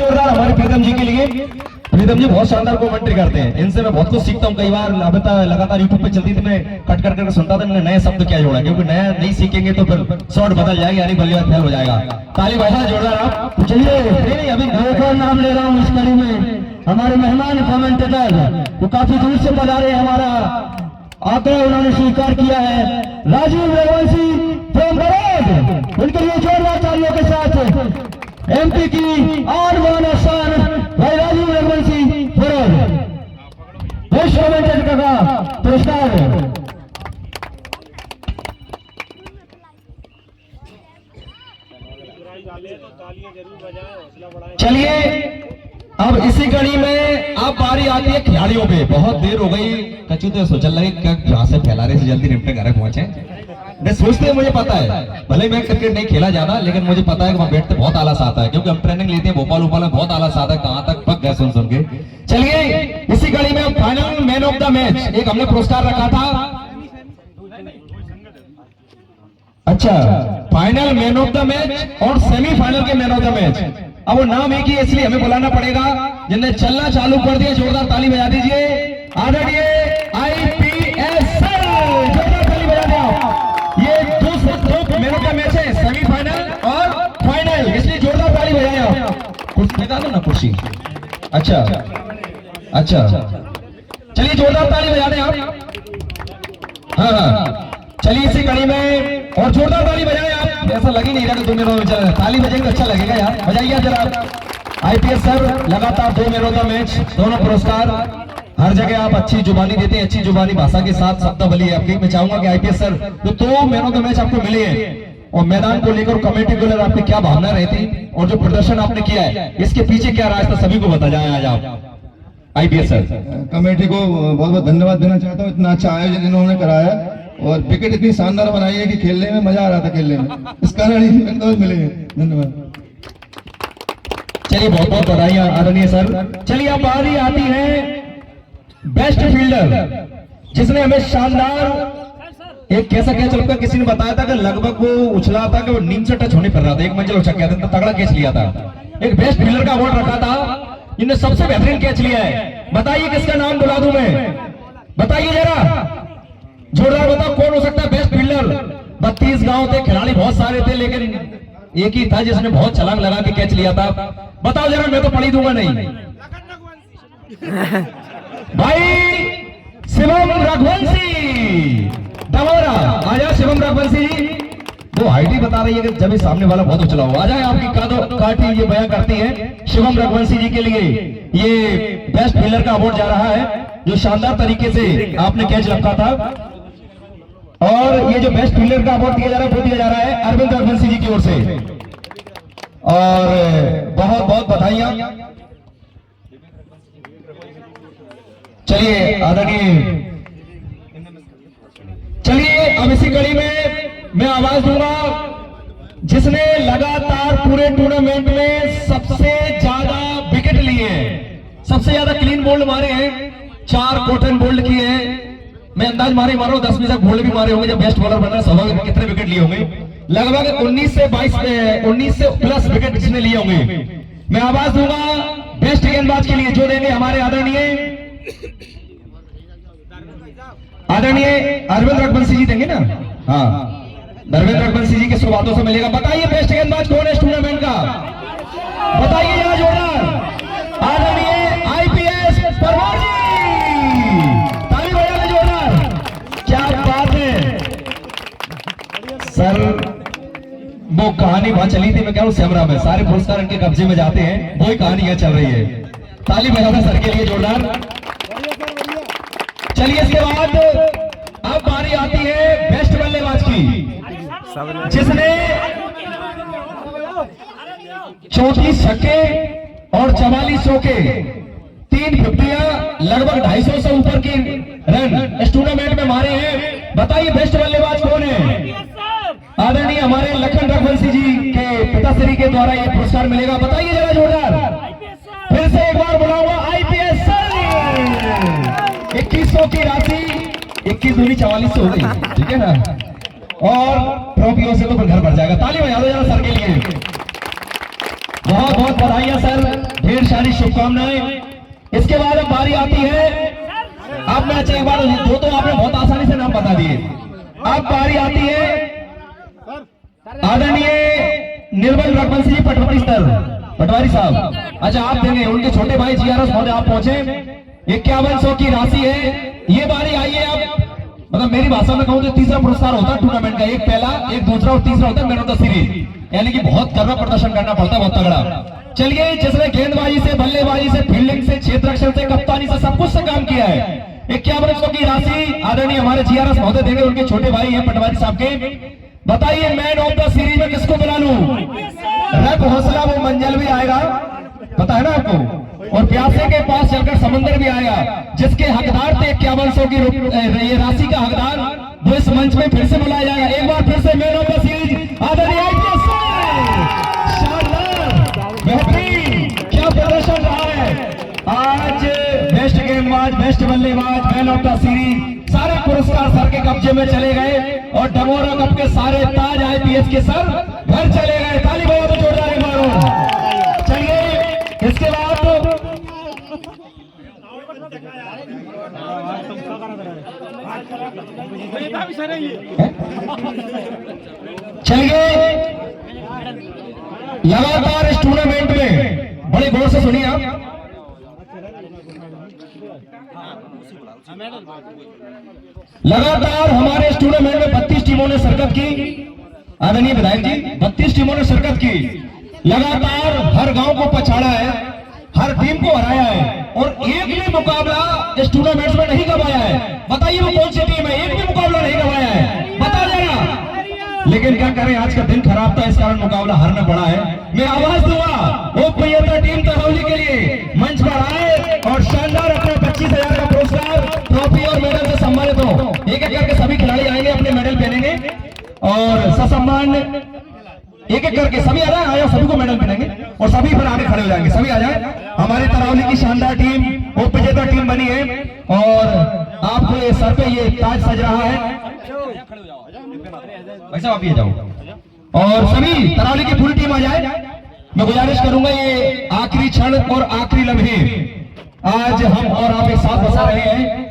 जोरदार हमारे प्रीतम जी के लिए। प्रीतम जी बहुत शानदार कमेंट्री करते हैं, इनसे मैं बहुत कुछ सीखता हूँ। कई बार लगातार यूट्यूब पे चलती थी, मैं कट कर सुनता था, मैंने नए शब्द क्या जोड़ा, क्योंकि नया नहीं सीखेंगे तो फिर शॉर्ट बदल जाएगा, यानी बल्लेबाज फेल हो जाएगा। ताली बजा जोरदार आप। चलिए नहीं अभी एक और नाम ले रहा हूँ इस कड़ी में, हमारे मेहमान कमेंटेटर वो काफी दूर से पधारे, हमारा आग्रह उन्होंने स्वीकार किया है, राजीव रघुवंशी फ्रॉम बड़ौद। उनके लिए जोरदार तालियों के साथ एमपी की आन बान शान भाई राजीव रघुवंशी बड़ौद बेस्ट कमेंटेटर का पुरस्कार। चलिए अब इसी कड़ी में अब बारी आती है खिलाड़ियों पे। बहुत देर हो गई, कच्चू तो सोचने लगे क्या जहां से फैला रहे से जल्दी निपटे घर पहुंचे। मैं सोचते मुझे पता है, भले मैं क्रिकेट नहीं खेला ज्यादा, लेकिन मुझे पता है कि वहां बैठते बहुत आलस आता है, क्योंकि हम ट्रेनिंग लेते हैं भोपाल में, बहुत आलस आता है, कहां तक पक गए सुन सुन के। चलिए इसी कड़ी में final man of the match एक हमने पुरस्कार रखा था। अच्छा, final man of the match और सेमीफाइनल के मैन ऑफ द मैच, अब वो नाम एक ही है इसलिए हमें बुलाना पड़ेगा। जिन्हें चलना चालू कर दिया जोरदार ताली बजा दीजिए। आदरणीय आईपीएस सर, जोरदार ताली बजा दें। ये दो मैन ऑफ द मैच है, सेमीफाइनल और फाइनल, इसलिए जोरदार ताली बजाएं आप। कुर्सी लगा दो ना, कुर्सी। अच्छा अच्छा, चलिए जोरदार ताली बजा दें आप। हाँ, चलिए इसी कड़ी में और जोरदार ताली बजाएं आप। ऐसा लग ही नहीं रहा कि 2 मिनट में चल रहा है, ताली बजेंगे तो अच्छा लगेगा यार, बजाइए जरा। आईपीएस सर लगातार 2 मैन ऑफ द मैच, दोनों पुरस्कार। हर जगह आप अच्छी जुबानी देते हैं, अच्छी जुबानी भाषा के साथ शब्दावली है आपकी। मैं चाहूंगा कि आईपीएस सर तो 2 मैन ऑफ द मैच आपको मिले हैं, और मैदान को लेकर कमेटी को लेकर आपकी क्या भावना रहती और जो प्रदर्शन आपने किया है इसके पीछे क्या राज था, सभी को बता जाए आज आप। आईपीएस सर कमेटी को बहुत बहुत धन्यवाद देना चाहता हूँ, इतना अच्छा आयोजन इन्होंने कराया, और विकेट इतनी शानदार बनाई है कि खेलने में मजा आ रहा था, खेलने में इस कारण ही मिले। धन्यवाद। चलिए बहुत बहुत बधाइयां आदरणीय सर। चलिए अब बारी आती है बेस्ट फील्डर, जिसने हमें शानदार एक कैसा कैच लगता, किसी ने बताया था कि लगभग वो उछला था कि वो नीम से टच होने पर रहा था, 1 मंजिल उछक गया था, तगड़ा कैच लिया था। एक बेस्ट फील्डर का अवार्ड रखा था, इन्हें सबसे बेहतरीन कैच लिया है। बताइए किसका नाम बुला दूं मैं, बताइए जरा जोरदार बताओ कौन हो सकता है बेस्ट फील्डर। 32 गांव थे, खिलाड़ी बहुत सारे थे, लेकिन एक ही था जिसने बहुत छलांग लगा के कैच लिया था। बताओ जरा, मैं तो पढ़ी दूंगा नहीं। भाई शिवम रघुवंशी दमोरा, आ जाओ शिवम रघुवंशी जी। वो हाइट ही बता रही है कि जब ये सामने वाला बहुत उछला हो, आ जाए आपकी काटी ये बयां करती है। शिवम रघुवंशी जी के लिए ये बेस्ट फील्डर का अवार्ड जा रहा है, जो शानदार तरीके से आपने कैच रखा था। और ये जो बेस्ट फील्डर का अवार्ड दिया जा रहा है वो दिया जा रहा है अरविंद रघुवंशी जी की ओर से, और बहुत बहुत बधाइयां। चलिए आदरणीय, चलिए अब इसी कड़ी में मैं आवाज दूंगा जिसने लगातार पूरे टूर्नामेंट में सबसे ज्यादा विकेट लिए हैं, सबसे ज्यादा क्लीन बोल्ड मारे हैं, 4 कॉटन बोल्ड किए हैं। मैं अंदाज मारो 10 तक बोल्ड भी मारे होंगे जब बेस्ट बॉलर बना। सभा में कितने विकेट लिए होंगे, लगभग 19 से प्लस विकेट जिसने लिए होंगे। मैं आवाज दूंगा बेस्ट गेंदबाज के लिए, जो देंगे हमारे आदरणीय अरविंद रघुवंशी जी देंगे ना। हाँ, अरविंद रघुवंशी जी के शुरुआतों से मिलेगा। बताइए बेस्ट गेंदबाज कौन है इस टूर्नामेंट का, बताइए यहाँ जोरदार। आदरणीय आईपीएस परमार जी, ताली बजा ले जोरदार। क्या बात है सर, वो कहानी वहां चली थी, मैं कह रहा हूँ सेमरा में सारे पुरस्कार इनके कब्जे में जाते हैं, वही कहानी यहाँ चल रही है। ताली बजा सर के लिए जोरदार। चलिए इसके बाद अब बारी आती है बेस्ट बल्लेबाज की, जिसने 34 छक्के और 44 चौके, 3 फिफ्टियां, लगभग 250 से ऊपर की रन इस टूर्नामेंट में मारे हैं। बताइए बेस्ट बल्लेबाज कौन है। आदरणीय हमारे लखन रघुवंशी जी के पिताश्री के द्वारा ये पुरस्कार मिलेगा। बताइए जरा जोरदार, फिर से एक बार बुलाऊंगा आईपीएस सर। 2100 की राशि, 21 दूनी 4400 हो गई, ठीक है ना, और ट्रॉफियों से तो घर भर जाएगा। ताली बजा दो जरा सर के लिए। बहुत बहुत बधाइयां सर। शुभकामनाएं। इसके बाद अब बारी आती है, अब मैच एक बार दो तो आपने बहुत आसानी से नाम बता दिए। अब बारी आती है आदरणीय निर्मल रघुवंश जी पटवारी साहब। अच्छा आप देंगे, उनके छोटे भाई जीआरएस महोदय आप पहुंचे। 5100 की राशि है। ये बारी आई है अब, मतलब मेरी भाषा में कहूं तो तीसरा पुरस्कार होता है टूर्नामेंट का, एक पहला, एक दूसरा और तीसरा होता है मैन ऑफ द सीरीज, यानी कि बहुत कर्रा प्रदर्शन करना पड़ता है, बहुत तगड़ा। चलिए, जिसने गेंदबाजी से, बल्लेबाजी से, फील्डिंग से, क्षेत्र रक्षण से, कप्तानी से, सब कुछ से काम किया है। 5100 की राशि आदरणीय हमारे जीआरएस महोदय देंगे, उनके छोटे भाई हैं पटवारी साहब के। बताइए मैन ऑफ द सीरीज में किसको बुला लूं? रख हौसला वो मंजल भी आएगा, पता है ना आपको, और प्यासे के पास चलकर समंदर भी आएगा। जिसके हकदार थे 5100 की ये राशि का हकदार, वो इस मंच में फिर से बुलाया जाएगा। एक बार फिर से मैन ऑफ द सीरीज आदरणीय शानदार, बेहतरीन, क्या प्रदर्शन रहा है आज। बेस्ट गेंदबाज, बेस्ट बल्लेबाज, मैन ऑफ द सीरीज, सारे पुरस्कार सर के कब्जे में चले गए और डमोरा कप के सारे ताज आईपीएस के सर घर चले गए। ताली बजाओ तो जोरदार एक बार। चलिए, इसके बाद लगातार इस टूर्नामेंट में, बड़े गौर से सुनिए आप, लगातार हमारे इस टूर्नामेंट में 32 टीमों ने शिरकत की। आदरणीय विधायक जी, 32 टीमों ने शिरकत की, लगातार हर गांव को पछाड़ा है, हर टीम को हराया है और एक भी मुकाबला इस टूर्नामेंट में नहीं गवाया है। बताइए वो कौन सी टीम है, एक भी मुकाबला नहीं गवाया है, बता देना। लेकिन क्या करें, आज का दिन खराब था, इस कारण मुकाबला हारना पड़ा है। मैं आवाज दूंगा वो विजेता टीम तरौली के लिए मंच पर आए और शानदार अपना 25,000 का पुरस्कार, ट्रॉफी और मेडल से सम्मानित हो। एक एक करके सभी खिलाड़ी आएंगे, अपने मेडल पहनेंगे और ससम्मान एक एक करके सभी आ जाए, सभी को मेडल पहनेंगे और सभी पर आगे खड़े हो जाएंगे। सभी आ जाए। हमारी तरौली की शानदार टीम वो विजेता टीम बनी है और आपको ये सर पे ये ताज सज रहा है। वैसे आप ये जाओ और सभी तरौली की पूरी टीम आ जाए। मैं गुजारिश करूंगा, ये आखिरी क्षण और आखिरी लम्हे आज हम और आप एक साथ बसा रहे हैं।